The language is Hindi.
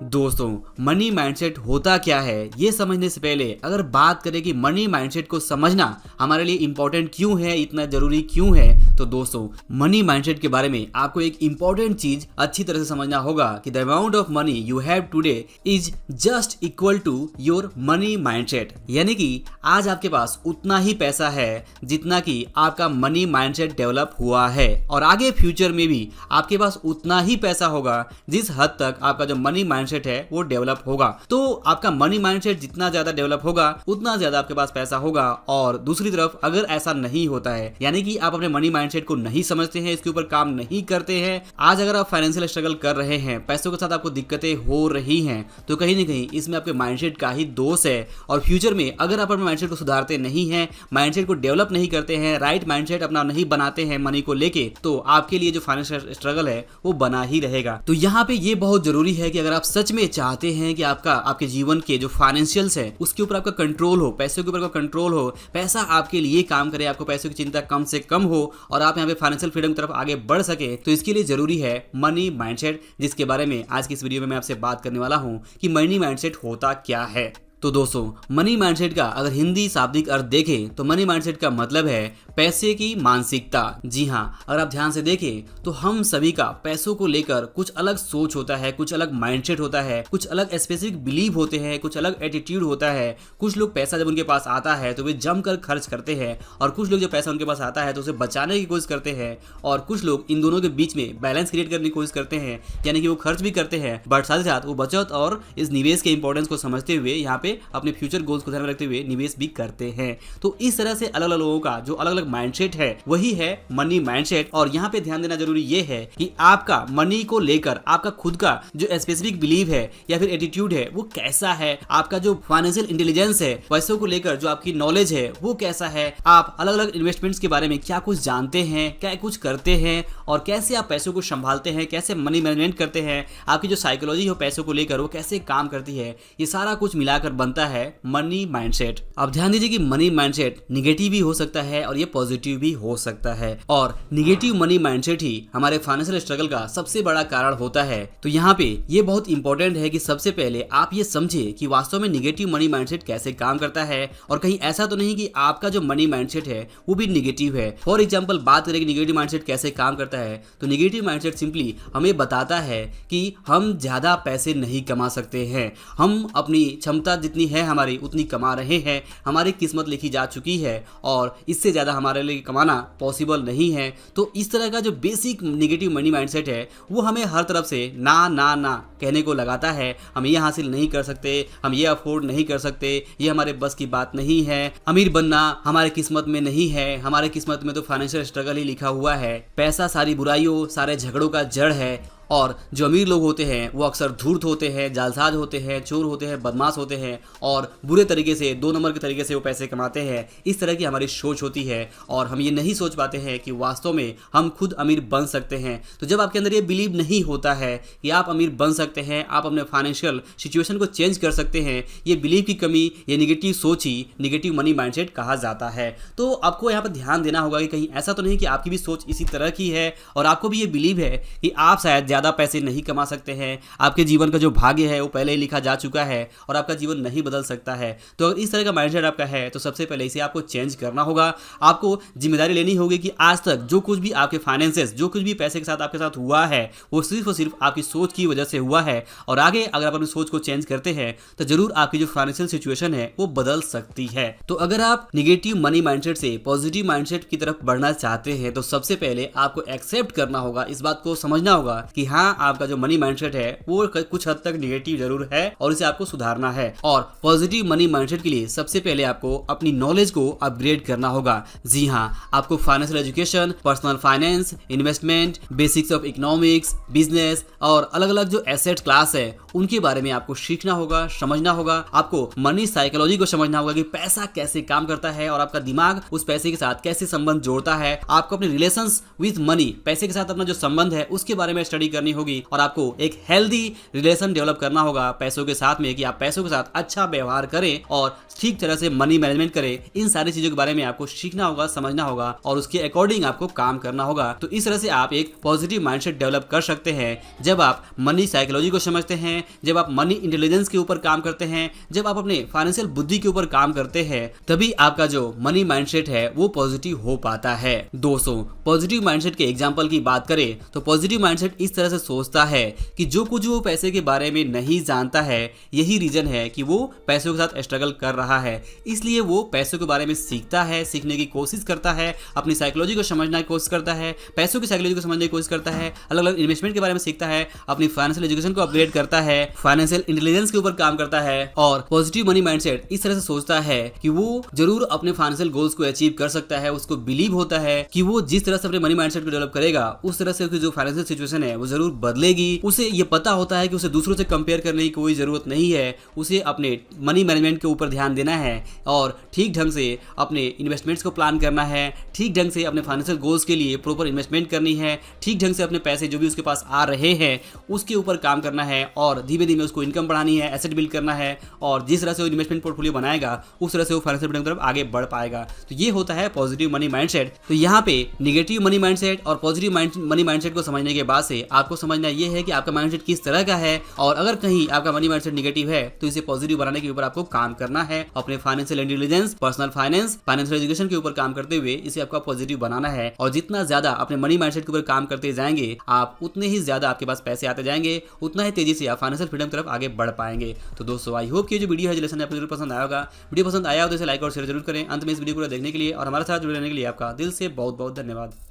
दोस्तों, मनी माइंडसेट होता क्या है ये समझने से पहले अगर बात करें कि मनी माइंडसेट को समझना हमारे लिए इंपॉर्टेंट क्यों है, इतना जरूरी क्यों है, तो दोस्तों मनी माइंडसेट के बारे में आपको एक इंपॉर्टेंट चीज अच्छी तरह से समझना होगा कि the amount of money you have today is just equal to your money mindset. यानी कि आज आपके पास उतना ही पैसा है जितना कि आपका मनी माइंडसेट डेवलप हुआ है, और आगे फ्यूचर में भी आपके पास उतना ही पैसा होगा जिस हद तक आपका जो मनी माइंडसेट है वो डेवलप होगा। तो आपका मनी माइंडसेट जितना ज्यादा डेवलप होगा उतना ज्यादा आपके पास पैसा होगा। और दूसरी तरफ अगर ऐसा नहीं होता है, यानी कि आप अपने मनी माइंडसेट को नहीं समझते हैं, इसके ऊपर काम नहीं करते हैं, आज अगर आप फाइनेंशियल स्ट्रगल कर रहे हैं, पैसों के साथ आपको दिक्कतें हो रही हैं, तो कहीं ना कहीं इसमें आपके माइंडसेट का ही दोष है। और फ्यूचर में अगर आप अपने माइंडसेट को सुधारते नहीं हैं, माइंडसेट को डेवलप नहीं करते हैं, राइट माइंडसेट अपना नहीं बनाते हैं मनी को लेके, तो आपके लिए जो फाइनेंशियल स्ट्रगल है वो बना ही रहेगा। तो यहाँ पे ये बहुत जरूरी है कि अगर आप सच में चाहते हैं कि आपके जीवन के जो फाइनेंशियल्स है उसके ऊपर आपका कंट्रोल हो, पैसों के ऊपर आपका कंट्रोल हो, पैसा आपके लिए काम करे, आपको पैसों की चिंता कम से कम हो और आप यहाँ पे फाइनेंशियल फ्रीडम की तरफ आगे बढ़ सके, तो इसके लिए जरूरी है मनी माइंडसेट, जिसके बारे में आज की इस वीडियो में मैं आपसे बात करने वाला हूँ कि मनी माइंडसेट होता क्या है। तो दोस्तों मनी माइंडसेट का अगर हिंदी शाब्दिक अर्थ देखें तो मनी माइंडसेट का मतलब है पैसे की मानसिकता। जी हाँ, अगर आप ध्यान से देखें तो हम सभी का पैसों को लेकर कुछ अलग सोच होता है, कुछ अलग माइंडसेट होता है, कुछ अलग स्पेसिफिक बिलीव होते हैं, कुछ अलग एटीट्यूड होता है। कुछ लोग पैसा जब उनके पास आता है तो वे जमकर खर्च करते हैं, और कुछ लोग जब पैसा उनके पास आता है तो उसे बचाने की कोशिश करते हैं, और कुछ लोग इन दोनों के बीच में बैलेंस क्रिएट करने की कोशिश करते हैं, यानी कि वो खर्च भी करते हैं बट साथ ही साथ वो बचत और इस निवेश के इंपॉर्टेंस को समझते हुए यहाँ पे अपने फ्यूचर गोल्स को ध्यान में रखते हुए निवेश भी करते हैं। तो इस तरह से अलग अलग लोगों का जो अलग अलग माइंडसेट है वही है मनी माइंडसेट। और यहाँ पे ध्यान देना जरूरी ये है कि आपका मनी को लेकर आपका खुद का जो स्पेसिफिक बिलीव है या फिर एटीट्यूड है वो कैसा है, आपका जो फाइनेंशियल इंटेलिजेंस है, पैसों को लेकर जो आपकी नॉलेज है वो कैसा है, आप अलग अलग इन्वेस्टमेंट्स के बारे में क्या कुछ जानते हैं, क्या कुछ करते हैं, और कैसे आप पैसों को संभालते हैं, कैसे मनी मैनेजमेंट करते हैं, आपकी जो साइकोलॉजी हो पैसों को लेकर वो कैसे काम करती है, ये सारा कुछ मिलाकर बनता है मनी माइंडसेट। अब ध्यान दीजिए कि मनी माइंडसेट निगेटिव भी हो सकता है और ये पॉजिटिव भी हो सकता है, और निगेटिव मनी माइंडसेट ही हमारे फाइनेंशियल स्ट्रगल का सबसे बड़ा कारण होता है। तो यहाँ पे ये बहुत इंपॉर्टेंट है कि सबसे पहले आप ये समझे कि वास्तव में निगेटिव मनी माइंडसेट कैसे काम करता है, और कहीं ऐसा तो नहीं कि आपका जो मनी माइंडसेट है वो भी निगेटिव है। फॉर एग्जाम्पल बात करें कि निगेटिव माइंडसेट कैसे काम करता है, तो निगेटिव माइंडसेट सिंपली हमें बताता है कि हम ज्यादा पैसे नहीं कमा सकते हैं, हम अपनी क्षमता जितनी है हमारी उतनी कमा रहे हैं, हमारी किस्मत लिखी जा चुकी है और इससे ज़्यादा हमारे लिए कमाना पॉसिबल नहीं है। तो इस तरह का जो बेसिक नेगेटिव मनी माइंडसेट है वो हमें हर तरफ से ना ना ना कहने को लगाता है, हम ये हासिल नहीं कर सकते, हम ये अफोर्ड नहीं कर सकते, ये हमारे बस की बात नहीं है, अमीर बनना हमारे किस्मत में नहीं है, हमारे किस्मत में तो फाइनेंशियल स्ट्रगल ही लिखा हुआ है, पैसा सारी बुराइयों सारे झगड़ों का जड़ है। और जो अमीर लोग होते हैं वो अक्सर धूर्त होते हैं, जालसाज होते हैं, चोर होते हैं, बदमाश होते हैं, और बुरे तरीके से 2 नंबर के तरीके से वो पैसे कमाते हैं। इस तरह की हमारी सोच होती है और हम ये नहीं सोच पाते हैं कि वास्तव में हम खुद अमीर बन सकते हैं। तो जब आपके अंदर ये बिलीव नहीं होता है कि आप अमीर बन सकते हैं, आप अपने फाइनेंशियल सिचुएशन को चेंज कर सकते हैं, ये बिलीव की कमी, ये निगेटिव सोच ही निगेटिव मनी माइंडसेट कहा जाता है। तो आपको यहाँ पर ध्यान देना होगा कि कहीं ऐसा तो नहीं कि आपकी भी सोच इसी तरह की है और आपको भी ये बिलीव है कि आप शायद ज्यादा पैसे नहीं कमा सकते हैं, आपके जीवन का जो भाग्य है वो पहले ही लिखा जा चुका है और आपका जीवन नहीं बदल सकता है। तो अगर इस तरह का माइंडसेट आपका है तो सबसे पहले इसे आपको चेंज करना होगा। आपको जिम्मेदारी लेनी होगी कि आज तक जो कुछ भी आपके फाइनेंसेस, जो कुछ भी पैसे के साथ आपके साथ हुआ है वो सिर्फ और सिर्फ आपकी सोच की वजह से हुआ है, और आगे अगर आप अपनी सोच को चेंज करते हैं तो जरूर आपकी जो फाइनेंशियल सिचुएशन है वो बदल सकती है। तो अगर आप निगेटिव मनी माइंडसेट से पॉजिटिव माइंडसेट की तरफ बढ़ना चाहते हैं तो सबसे पहले आपको एक्सेप्ट करना होगा, इस बात को समझना होगा कि हाँ, आपका जो मनी माइंडसेट है वो कुछ हद तक निगेटिव जरूर है और इसे आपको सुधारना है। और पॉजिटिव मनी माइंडसेट के लिए सबसे पहले आपको अपनी नॉलेज को अपग्रेड करना होगा। जी हाँ, आपको financial education, personal finance, investment, basics of economics, business और अलग अलग जो एसेट क्लास है उनके बारे में आपको सीखना होगा, समझना होगा। आपको मनी साइकोलॉजी को समझना होगा कि पैसा कैसे काम करता है और आपका दिमाग उस पैसे के साथ कैसे संबंध जोड़ता है। आपको अपने रिलेशंस विद मनी, पैसे के साथ अपना जो संबंध है उसके बारे में स्टडी करनी होगी, और आपको एक हेल्दी रिलेशन डेवलप करना होगा पैसों के साथ में, कि आप पैसों के साथ अच्छा व्यवहार करें और ठीक तरह से मनी मैनेजमेंट करें। इन सारी चीजों के बारे में आपको सीखना होगा, समझना होगा और उसके अकॉर्डिंग आपको काम करना होगा। तो इस तरह से आप एक पॉजिटिव माइंडसेट डेवलप कर सकते हैं जब आप मनी साइकोलॉजी को समझते हैं, जब आप मनी इंटेलिजेंस के ऊपर काम करते हैं, जब आप अपने फाइनेंशियल बुद्धि के ऊपर काम करते हैं, तभी आपका जो मनी माइंडसेट है वो पॉजिटिव हो पाता है। दोस्तों, पॉजिटिव माइंडसेट के एग्जांपल की बात करें तो पॉजिटिव माइंडसेट इस तरह से सोचता है कि जो कुछ वो पैसे के बारे में नहीं जानता है, यही रीजन है कि वो पैसों के साथ स्ट्रगल कर रहा है। इसलिए वो पैसों के बारे में सीखता है, सीखने की कोशिश करता है, अपनी साइकोलॉजी को समझने की कोशिश करता है, पैसों की साइकोलॉजी को समझने की कोशिश करता है, अलग अलग इन्वेस्टमेंट के बारे में सीखता है, अपनी फाइनेंशियल एजुकेशन को अपग्रेड करता है, फाइनेंशियल इंटेलिजेंस के ऊपर काम करता है। और पॉजिटिव मनी माइंडसेट इस तरह से सोचता है कि वो जरूर अपने फाइनेंशियल गोल्स को अचीव कर सकता है। उसको बिलीव होता है कि वो जिस तरह से अपने मनी माइंडसेट को डेवलप करेगा, उस तरह से उसकी जो फाइनेंशियल सिचुएशन है वो जरूर बदलेगी। उसे ये पता होता है कि उसे दूसरों से कंपेयर करने की कोई जरूरत नहीं है, उसे अपने मनी मैनेजमेंट के ऊपर ध्यान देना है और ठीक ढंग से अपने इन्वेस्टमेंट्स को प्लान करना है, ठीक ढंग से अपने फाइनेंशियल गोल्स के लिए प्रॉपर इन्वेस्टमेंट करनी है, ठीक ढंग से अपने पैसे जो भी उसके पास आ रहे हैं उसके ऊपर काम करना है और धीमे धीमे उसको इनकम बढ़ानी है, एसेट बिल्ड करना है। और जिस तरह से वो इन्वेस्टमेंट पोर्टफोलियो बनाएगा उस तरह से वो फाइनेंशियल फ्रीडम की तरफ आगे बढ़ पाएगा। तो ये होता है पॉजिटिव मनी माइंडसेट। तो यहाँ पे नेगेटिव मनी माइंडसेट और पॉजिटिव मनी माइंडसेट को समझने के बाद से आपको समझना ये है कि आपका माइंडसेट किस तरह का है, और अगर कहीं आपका मनी माइंडसेट नेगेटिव है तो इसे पॉजिटिव बनाने के ऊपर आपको काम करना है। अपने financial intelligence, personal finance, financial education के ऊपर काम करते हुए इसे आपका पॉजिटिव बनाना है। और जितना ज्यादा अपने मनी माइंडसेट के ऊपर काम करते जाएंगे आप, उतने ही ज्यादा आपके पास पैसे आते जाएंगे, उतना ही तेजी से आप फाइनेंशियल फ्रीडम की तरफ आगे बढ़ पाएंगे। तो दोस्तों, आई होप कि जो वीडियो है लेसन आपको जरूर पसंद आया होगा। वीडियो पसंद आया हो तो इसे लाइक और शेयर जरूर करें। अंत में इस वीडियो को देखने के लिए और हमारे साथ जुड़े रहने के लिए आपका दिल से बहुत बहुत धन्यवाद।